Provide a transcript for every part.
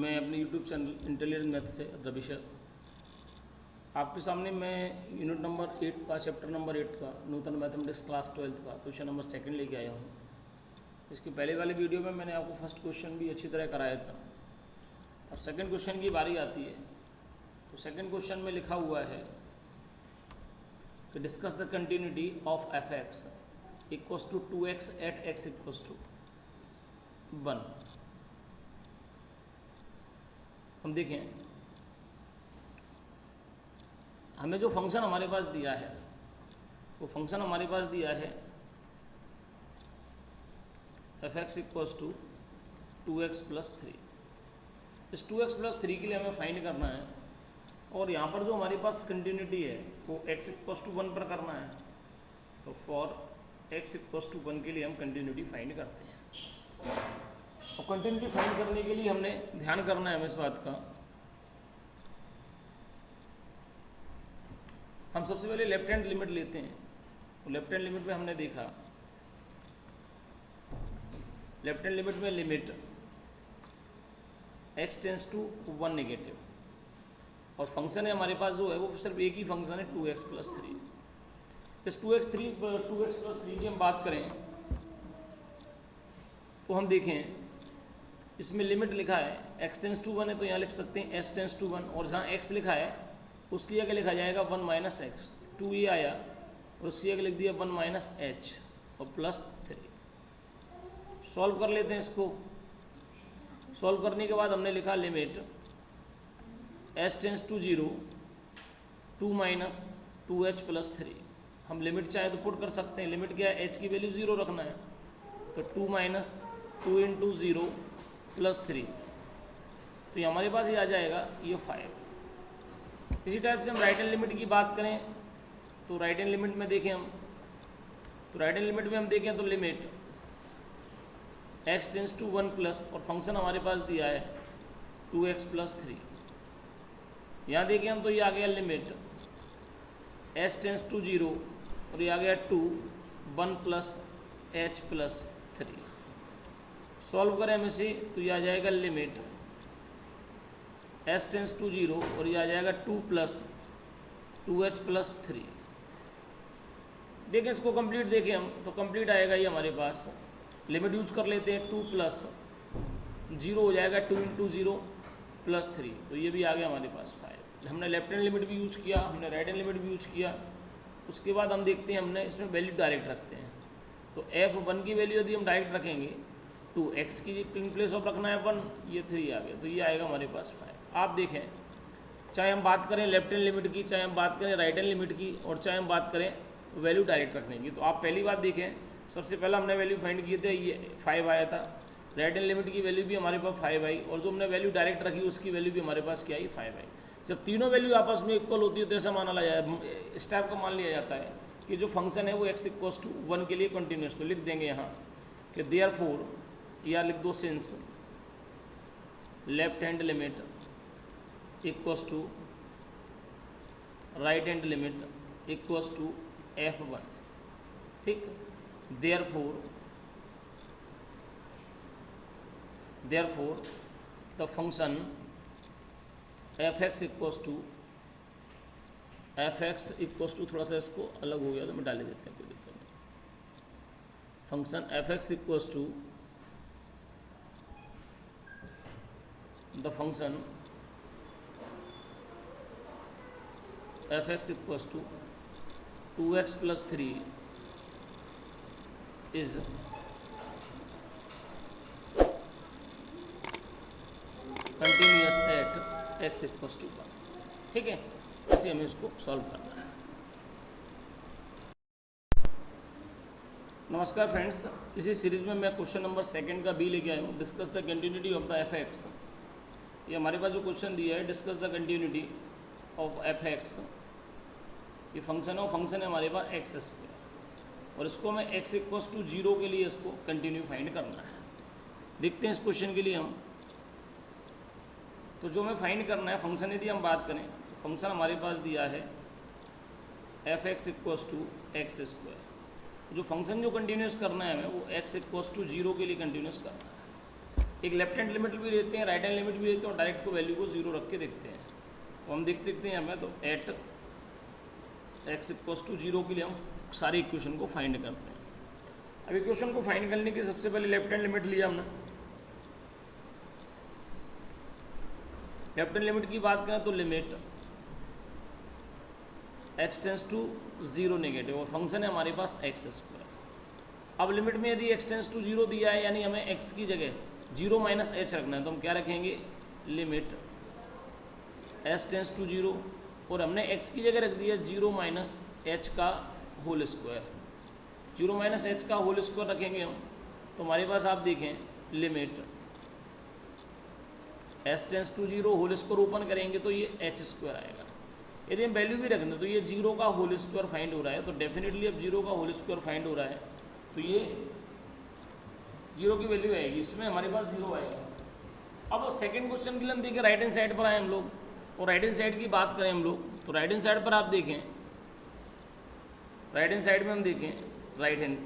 मैं अपने YouTube channel intelligent math से रवि सर आपके सामने मैं यूनिट नंबर 8 का चैप्टर नंबर 8 का नूतन मैथमेटिक्स क्लास 12 का क्वेश्चन नंबर 2 लेके आया हूँ। इसके पहले वाले वीडियो में मैंने आपको फर्स्ट क्वेश्चन भी अच्छी तरह कराया था। अब सेकंड क्वेश्चन की बारी आती है। तो सेकंड क्वेश्चन में लिखा हुआ है कि discuss the continuity of f x equals to 2x at x equals to 1। हम देखें, हमें जो फंक्शन हमारे पास दिया है वो फंक्शन हमारे पास दिया है f x equals to 2x plus 3। इस 2x प्लस 3 के लिए हमें फाइंड करना है और यहाँ पर जो हमारे पास कंटिन्यूटी है वो x इक्वल्स टू 1 पर करना है। तो फॉर x इक्वल्स टू 1 के लिए हम कंटिन्यूटी फाइंड करते हैं। और कंटिन्यूटी फाइंड करने के लिए हमने ध्यान करना है हमें इस बात का, हम सबसे पहले लेफ्ट हैंड लिमिट लेते हैं। तो लेफ्ट हैंड लिमिट में हमने देखा, लेफ्ट हैंड लिमिट में limit x tends to 1 negative, और फंक्शन है हमारे पास जो है वो सिर्फ एक ही फंक्शन है 2x प्लस 3। इस 2x प्लस 3 की हम बात करें तो हम देखें इसमें लिमिट लिखा है x टेंस टू 1 है तो यहाँ लिख सकते हैं s टेंस टू 1, और जहाँ x लिखा है उसकी जगह लिखा जाएगा 1 माइनस एक्स। 2 ये आया और उसकी जगह लिख दिया 1 माइनस एच और प्लस 3। सॉल्व कर लेते हैं इसको। सॉल्व करने के बाद हमने लिखा limit s tends to 0 2 minus 2h plus 3। हम लिमिट चाहे तो पुट कर सकते हैं। लिमिट क्या है, h की वैल्यू 0 रखना है, तो 2 माइनस 2 इंटू 0 प्लस 3, तो ये हमारे पास ये आ जाएगा ये 5। इसी टाइप से हम राइट हैंड लिमिट की बात करें तो राइट हैंड लिमिट में देखें हम, तो राइट हैंड लिमिट में हम देखें तो limit x tends to 1 plus, और फंक्शन हमारे पास दिया है 2x प्लस 3। यहाँ देखें हम तो ये आ गया लिमिट s टेंस टू 0 और ये आ गया 2 1 प्लस h प्लस 3। सॉल्व करें हम इसे तो ये आ जाएगा लिमिट s टेंस टू 0 और ये आ जाएगा 2 प्लस 2h प्लस 3। देखें इसको कंप्लीट देखें हम तो कंप्लीट आएगा ये हमारे पास। लिमिट यूज कर लेते हैं, 2 प्लस 0 हो जाएगा 2 इंटू 0 प्लस 3, तो ये भी आ गया हमारे पास 5। हमने लेफ्ट हैंड लिमिट भी यूज किया, हमने राइट हैंड लिमिट भी यूज किया। उसके बाद हम देखते हैं हमने इसमें वैल्यू डायरेक्ट रखते हैं। तो f1 की वैल्यू यदि हम डायरेक्ट रखेंगे 2x की इन प्लेस ऑफ रखना है 1, ये 3 आ गया, तो ये आएगा हमारे पास 5। आप देखें, चाहे हम बात करें लेफ्ट हैंड लिमिट की, चाहे हम बात करें राइट हैंड लिमिट की, और चाहे हम बात करें वैल्यू डायरेक्ट रखने की, तो आप पहली बात देखें, सबसे पहला हमने वैल्यू फाइंड किए थे, ये 5 आया था। राइट हैंड लिमिट की वैल्यू भी हमारे पास 5 आई, और जो हमने वैल्यू डायरेक्ट रखी उसकी वैल्यू भी हमारे पास क्या आई, 5 आई। जब तीनों वैल्यू आपस में इक्वल होती है तो ऐसा माना जाए, इस टाइप का मान लिया जाता है कि जो फंक्शन है वो x इक्वल्स टू 1 के लिए कंटिन्यूस। तो लिख देंगे यहाँ कि देयरफॉर, या लिख दो since left hand limit equals to right hand limit equals to f1। ठीक, therefore the function f(x) equals to थोड़ा सा इसको अलग हो गया तो मैं डाले देते हैं, कोई दिक्कत नहीं। Function f(x) equals to the function f(x) equals to 2x plus 3 is continuous at x equals to 1। ठीक है, ऐसे हमें इसको सॉल्व करना है। नमस्कार फ्रेंड्स, इसी सीरीज में मैं क्वेश्चन नंबर 2 का बी लेके आया हूँ, discuss the continuity of the F x. ये हमारे पास जो क्वेश्चन दिया है, discuss the continuity of f x, ये फंक्शन है, फंक्शन है हमारे पास एक्स स्क्वायर, और इसको हमें x इक्वल्स टू 0 के लिए इसको कंटिन्यू फाइंड करना है। देखते हैं इस क्वेश्चन के लिए हम, तो जो हमें फाइंड करना है फंक्शन, यदि हम बात करें तो फंक्शन हमारे पास दिया है f x equals to x square. जो फंक्शन जो कंटिन्यूस करना है हमें वो x इक्वल्स टू 0 के लिए कंटिन्यूस करना है। एक लेफ्ट हैंड लिमिट भी लेते हैं, राइट हैंड लिमिट भी लेते हैं और डायरेक्ट को वैल्यू को 0 रख के देखते हैं। तो हम देख सकते हैं हमें, तो एट x इक्वल्स टू 0 के लिए हम सारी इक्वेशन को फाइंड करते हैं। अब इक्वेशन को फाइंड करने के सबसे पहले लेफ्ट हैंड लिमिट लिया हमने। लेफ्ट हैंड लिमिट की बात करें तो limit x tends to 0 negative और फंक्शन है हमारे पास x स्क्वायर। अब लिमिट में यदि x टेंस टू 0 दिया है, यानी हमें x की जगह 0 माइनस h रखना है, तो हम क्या रखेंगे, लिमिट s टेंस टू 0 और हमने x की जगह रख दिया 0 माइनस h का होल स्क्वायर। 0 माइनस h का होल स्क्वायर रखेंगे हम, तो हमारे पास आप देखें limit s tends to 0 whole square open करेंगे तो ये h स्क्वायर आएगा। यदि हम वैल्यू भी रख दें तो ये 0 का होल स्क्वायर फाइंड हो रहा है, तो डेफिनेटली अब 0 का होल स्क्वायर फाइंड हो रहा है तो ये 0 की वैल्यू आएगी, इसमें हमारे पास 0 आएगा। अब सेकंड क्वेश्चन के लिए हम देखें, राइट हैंड साइड पर आए हम लोग और राइट हैंड साइड की बात करें हम लोग, तो राइट हैंड साइड पर आप देखें, राइट हैंड साइड में हम देखें राइट हैंड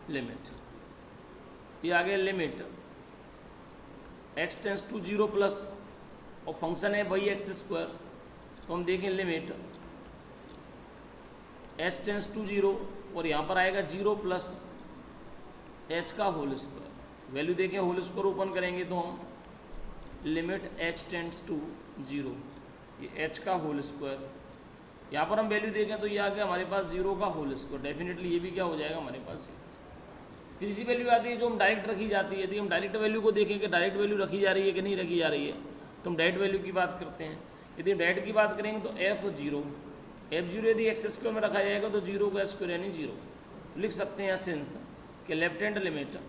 लिमिट, ये आ गया limit x tends to 0 plus और फंक्शन है वही x स्क्वायर, तो हम देखें लिमिट h टेंस टू 0 और यहाँ पर आएगा 0 प्लस h का होल स्क्वायर। वैल्यू देखें, होल स्क्वायर ओपन करेंगे तो हम लिमिट h टेंस टू 0, ये h का होल स्क्वायर, यहाँ पर हम वैल्यू देखें तो ये आ गया हमारे पास 0 का होल स्क्वायर। डेफिनेटली ये भी क्या हो जाएगा हमारे पास। तीसरी वैल्यू आती है जो हम डायरेक्ट रखी जाती है। यदि हम डायरेक्ट वैल्यू को देखें कि डायरेक्ट वैल्यू रखी जा रही है कि नहीं रखी जा रही है, तो हम डायरेक्ट वैल्यू की बात करते हैं। यदि डायरेक्ट की बात करेंगे तो f0 यदि x स्क्वायर में रखा जाएगा तो 0 का स्क्वायर यानी 0 लिख सकते हैं। सिंस कि left hand limit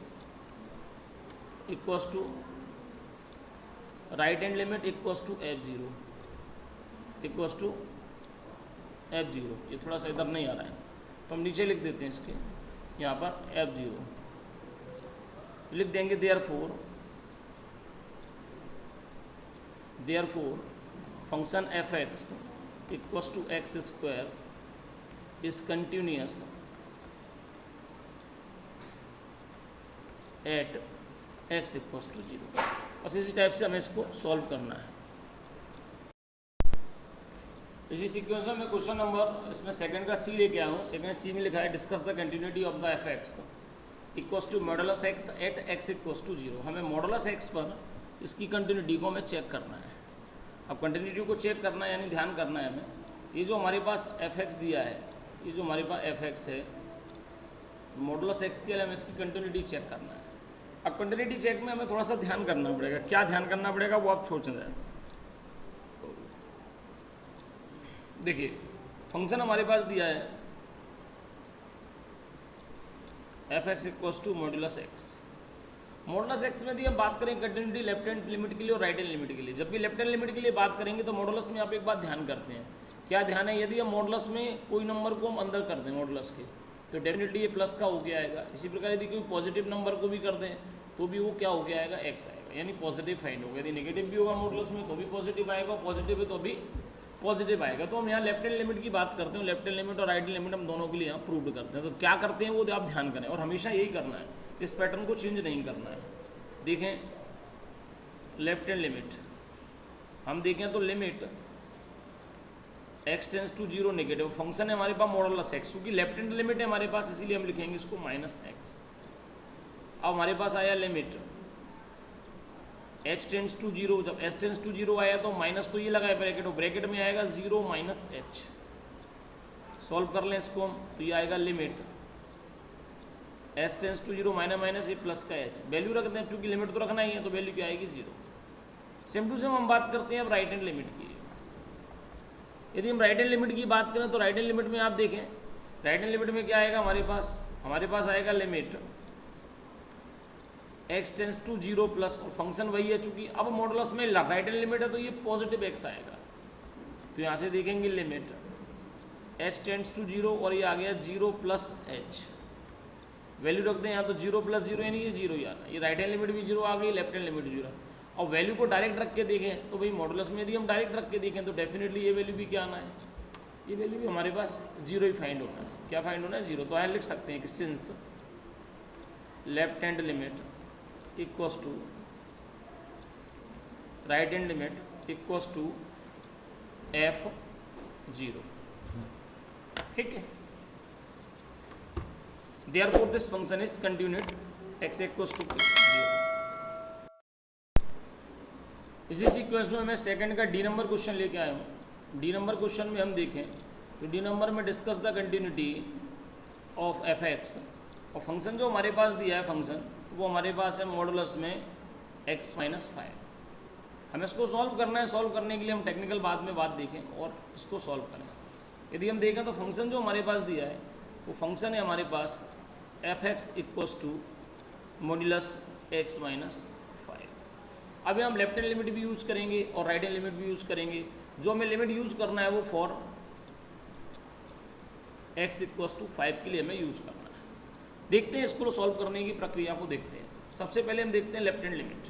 equals to right hand limit equals to f0, ये थोड़ा सा इधर नहीं आ रहा है तो हम नीचे लिख देते हैं इसके, यहाँ पर f0 लिख देंगे। Therefore function f(x) equals to x square is continuous at x equals to 0। बस इसी टाइप से हमें इसको सॉल्व करना है। इसी सीक्वेंस में क्वेश्चन नंबर इसमें सेकंड का सी लेके आया हूँ। सेकंड सी में लिखा है discuss the continuity of the f(x) equals to modulus x at x equals to 0। हमें मॉडुलस x पर इसकी कंटिन्यूटी को हमें चेक करना है। अब कंटिन्यूटी को चेक करना है यानी ध्यान करना है हमें, ये जो हमारे पास f(x) दिया है, ये जो हमारे पास f(x) है, मॉडुलस x के लिए हमें इसकी कंटिन्यूटी चेक करना है। अब कंटिन्यूटी चेक में हमें थोड़ा सा ध्यान करना पड़ेगा। क्या ध्यान करना पड़ेगा वो आप सोच रहे हैं। देखिए फंक्शन हमारे पास दिया है f(x) equals to modulus x। Modulus x में यदि हम बात करें कंटिन्यूटी लेफ्ट हैंड लिमिट के लिए और राइट हैंड लिमिट के लिए, जब भी लेफ्ट हैंड लिमिट के लिए बात करेंगे तो मॉडुलस में आप एक बात ध्यान करते हैं। क्या ध्यान है, यदि हम मॉडुलस में कोई नंबर को हम अंदर कर दें मॉडुलस के, तो डेफिनेटली ये प्लस का हो गया आएगा। इसी प्रकार यदि कोई पॉजिटिव नंबर को भी कर दें तो भी वो क्या हो गया आएगा, x आएगा, यानी पॉजिटिव फाइंड होगा। यदि नेगेटिव भी होगा मॉडुलस में तो भी पॉजिटिव आएगा, पॉजिटिव है तो भी पॉजिटिव आएगा। तो हम यहाँ लेफ्ट हैंड लिमिट की बात करते हैं, लेफ्ट हैंड लिमिट और राइट हैंड लिमिट हम दोनों के लिए यहाँ प्रूव करते हैं। तो क्या करते हैं वो आप ध्यान करें और हमेशा यही करना है, इस पैटर्न को चेंज नहीं करना है। देखें लेफ्ट हैंड लिमिट हम देखें तो limit x tends to 0 negative, function है हमारे पास मॉडुलस x, क्योंकि लेफ्ट हैंड लिमिट है हमारे पास इसीलिए हम लिखेंगे इसको -x। अब हमारे पास आया लिमिट h टेंस टू 0, जब h टेंस टू 0 आया तो माइनस तो ये लगा है ब्रैकेट, और ब्रैकेट में आएगा 0 माइनस h। सॉल्व कर लें इसको हम, तो ये आएगा limit h tends to 0 minus ये प्लस का h। वैल्यू रख दें, चूंकि लिमिट तो रखना ही है तो वैल्यू क्या आएगी 0। सेम टू सेम हम बात करते हैं अब राइट हैंड लिमिट की। यदि हम राइट हैंड लिमिट की बात करें तो राइट हैंड लिमिट में आप देखें, राइट हैंड लिमिट में क्या आएगा हमारे पास आएगा limit x tends to 0 plus, और फंक्शन वही है चूंकि अब मॉडुलस में राइट हैंड लिमिट है तो ये पॉजिटिव x आएगा। तो यहाँ से देखेंगे लिमिट h टेंस टू 0 और ये आ गया 0 प्लस h। वैल्यू रख दें यहाँ तो 0 प्लस 0 यानी ये 0 ही आना, ये राइट हैंड लिमिट भी 0 आ गई, लेफ्ट हैंड लिमिट 0। और वैल्यू को डायरेक्ट रख के देखें तो भाई मॉडुलस में यदि हम डायरेक्ट रख के देखें तो डेफिनेटली ये वैल्यू भी क्या आना है, ये वैल्यू भी हमारे पास 0 ही फाइंड होना है। क्या फाइंड होना है, 0। तो यहाँ लिख सकते हैं कि since left hand limit equals to right hand limit equals to f0, ठीक है। Therefore this function is continued x equals to 0। इसी सीक्वेंस में मैं सेकंड का डी नंबर क्वेश्चन लेके आया हूँ। डी नंबर क्वेश्चन में हम देखें तो डी नंबर में discuss the continuity of f(x) और फंक्शन जो हमारे पास दिया है फंक्शन वो हमारे पास है मॉडुलस में x - 5। हमें इसको सॉल्व करना है। सॉल्व करने के लिए हम टेक्निकल बाद में बात देखें और इसको सॉल्व करें। यदि हम देखें तो फंक्शन जो हमारे पास दिया है वो फंक्शन है हमारे पास f(x) equals to modulus x - 5। अभी हम लेफ्ट हैंड लिमिट भी यूज़ करेंगे और राइट हैंड लिमिट भी यूज़ करेंगे। जो हमें लिमिट यूज़ करना है वो फॉर x इक्वल्स टू 5 के लिए हमें यूज़ करना है। देखते हैं इसको सॉल्व करने की प्रक्रिया को देखते हैं। सबसे पहले हम देखते हैं लेफ्ट हैंड लिमिट।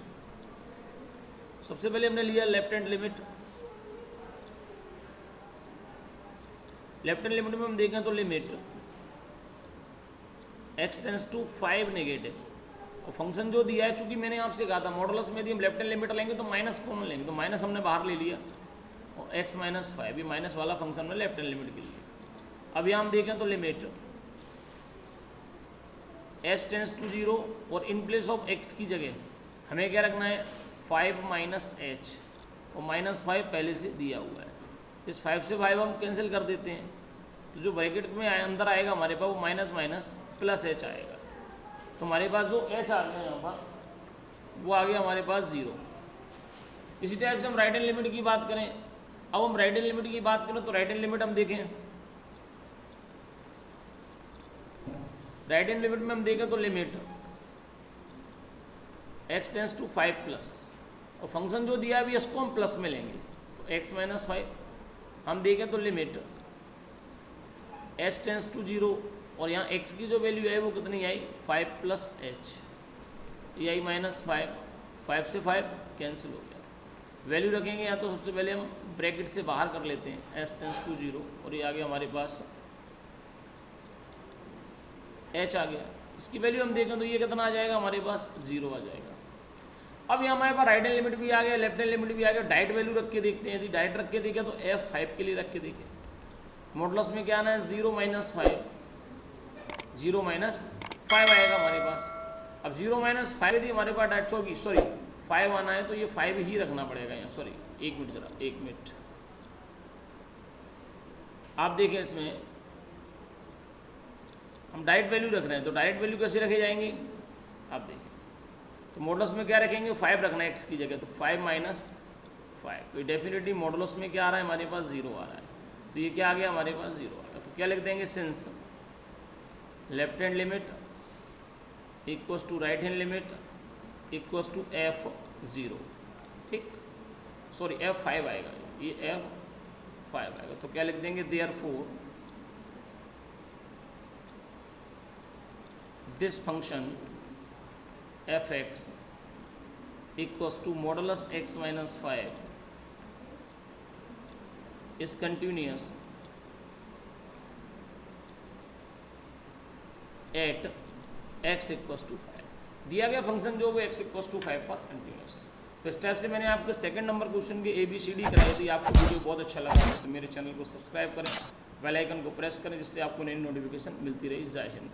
सबसे पहले हमने लिया left hand limit. Left hand limit में हम देखें तो limit x tends to 5 negative और फंक्शन जो दिया है, चूंकि मैंने आपसे कहा था मॉडुलस में यदि हम लेफ्ट हैंड लिमिट लेंगे तो माइनस कॉमन लेंगे, तो माइनस हमने बाहर ले लिया और x - 5 ये माइनस वाला फंक्शन में लेफ्ट हैंड लिमिट के लिए। अब यहाँ हम देखें तो लिमिट s टेंस टू 0 और इन प्लेस ऑफ x की जगह हमें क्या रखना है 5 माइनस h और -5 पहले से दिया हुआ है। इस 5 से 5 हम कैंसिल कर देते हैं तो जो ब्रैकेट में अंदर आएगा हमारे पास वो माइनस माइनस प्लस h आएगा। तो हमारे पास जो h आ गया यहाँ पर वो आ गया हमारे पास 0। इसी टाइप से हम राइट हैंड लिमिट की बात करें। अब हम राइट हैंड लिमिट की बात करें तो राइट हैंड लिमिट हम देखें। राइट हैंड लिमिट में हम देखें तो limit x tends to 5 plus और फंक्शन जो दिया है अभी इसको हम प्लस में लेंगे तो x - 5। हम देखें तो लिमिट h टेंस टू 0 और यहाँ x की जो वैल्यू है वो कितनी आई 5 प्लस h, ये आई -5। 5 से 5 कैंसिल हो गया। वैल्यू रखेंगे या तो सबसे पहले हम ब्रैकेट से बाहर कर लेते हैं h टेंस टू 0 और ये आ गया हमारे पास h आ गया। इसकी वैल्यू हम देखें तो ये कितना आ जाएगा हमारे पास 0 आ जाएगा। अब यहाँ हमारे पास राइट हैंड लिमिट भी आ गया, लेफ्ट हैंड लिमिट भी आ गया। डायरेक्ट वैल्यू रख के देखते हैं। यदि डायरेक्ट रख के देखें तो f5 के लिए रख के देखें। मॉडुलस में क्या आना है 0 - 5, 0 - 5 आएगा हमारे पास। अब 0 - 5 यदि हमारे पास डायरेक्ट होगी, सॉरी 5 आना है तो ये 5 ही रखना पड़ेगा यहाँ। सॉरी 1 मिनट जरा 1 मिनट। आप देखें इसमें हम डायरेक्ट वैल्यू रख रहे हैं तो डायरेक्ट वैल्यू कैसे रखे जाएंगे आप देखें। तो मॉडुलस में क्या रखेंगे 5 रखना है x की जगह, तो 5 - 5 तो डेफिनेटली मॉडुलस में क्या आ रहा है हमारे पास 0 आ रहा है। तो ये क्या आ गया हमारे पास 0 आ गया। तो क्या लिख देंगे since left hand limit equals to right hand limit equals to f0, ठीक, सॉरी f5 आएगा, ये f5 आएगा। तो क्या लिख देंगे therefore this function f(x) equals to modulus x minus 5 is continuous at x equals to 5। दिया गया फंक्शन जो वो x equals to 5 पर कंटिन्यूस है। तो इस टाइप से मैंने आपको सेकंड नंबर क्वेश्चन के ABCD कराई थी। आपको वीडियो बहुत अच्छा लगा तो मेरे चैनल को सब्सक्राइब करें, बेल आइकन को प्रेस करें जिससे आपको नई नोटिफिकेशन मिलती रही। जय हिंद।